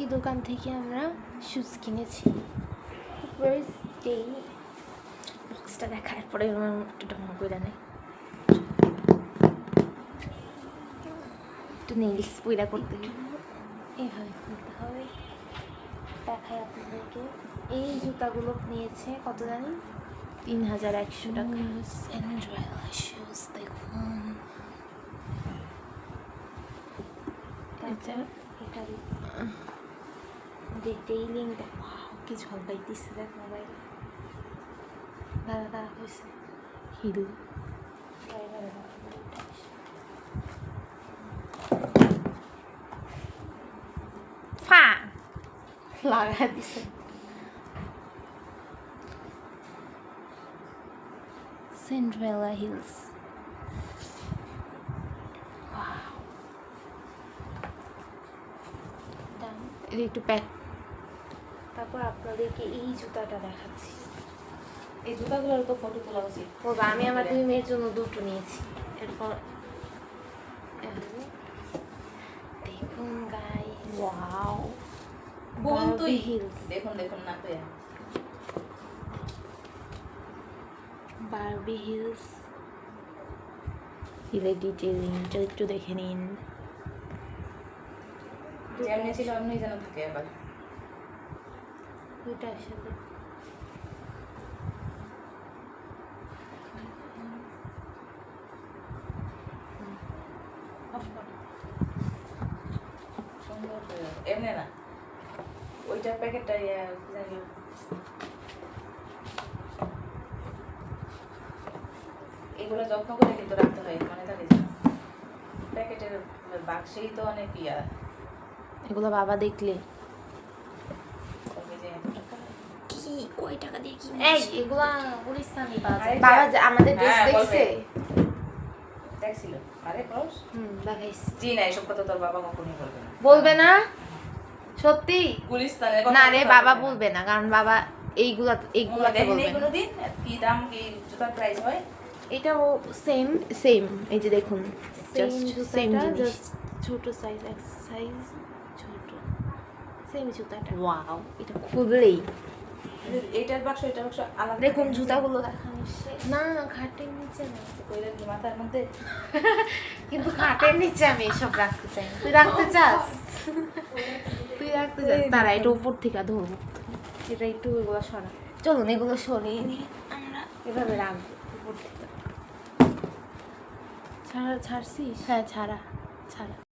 এই দোকান থেকে আমরা শুজ কিনেছি। বক্সটা দেখার পরে একটু ঢং করে নেয়, একটু নেইলস পয়লা করতে এইভাবে খুলতে হবে। দেখাই আপনাদেরকে, এই জুতাগুলো নিয়েছে কত জানি, 3100 টাকা। শুজ দেখুন, ডিটেইলিংটা কি ঝলকাইতেছে দেখ মোবাইলে। দাদা হয়েছে হিরো ফা লাগা দিছে। সিন্ড্রেলা হিলস, এটা একটু প্যাক। তারপর আপনাদেরকে এই জুতাটা দেখাচ্ছি। এই জুতাগুলোর তো ফটো তোলা উচিত। বলবা আমি আমার 2 মেয়ের জন্য 2টো নিয়েছি। এরপর দেখুন গাইস, ওয়াও বলতুই হিলস, দেখুন দেখুন না তো বারবি হিলস। হিলের ডিটেইলিংটা একটু দেখে নিন। যেমনি ছিল এমনি যেন থাকে আবার। দুইটা একসাথে সুন্দর এমনি না, ওইটার প্যাকেটটা জানি এগুলো যত্ন করে কিন্তু রাখতে হয়, মনে থাকে যে প্যাকেটের বাক্সেই তো অনেক ইয়া। এগুলো বাবা দেখলে তবে যে কি কয় টাকা দিয়ে কিনে, এই এগুলা গুলিস্তানি পাওয়া যায়। আরে বাবা যে আমাদের ড্রেস হ্যাঁ, দেখছে, দেখছিল। আরে ক্রস দেখাইছি। জি না, এসব কথা তোর বাবা কখনোই বলবে না। বলবে না সত্যি? গুলিস্তানের না রে বাবা বলবে না, কারণ বাবা এইগুলা দেখেন বলবে এই কোনোদিন কি দাম কি জুতার প্রাইস হয়। এটাও সেম সেম, এই যে দেখুন সেম জাস্ট ছোট সাইজ, এক সাইজ ছোট, সেম জুতাটা। ওয়াও, এটা খুললেই এটার বাক্স এটার বাক্স আলাদা। দেখুন জুতাগুলো দেখানো না, খাটের নিচে না, কইলে কি মাথার মধ্যে? কিন্তু খাটের নিচে আমি এসব রাখতে চাই না। তুই রাখতে চাস? তুই রাখতে চাস? তারা এটা উপর থেকে ধরবো, এটা একটু এগুলো সরা। চলুন এগুলো সরিয়ে নিয়ে আমরা এভাবে রাখবো উপর থেকে। ছাড়ছিস? হ্যাঁ ছাড়া ছাড়া।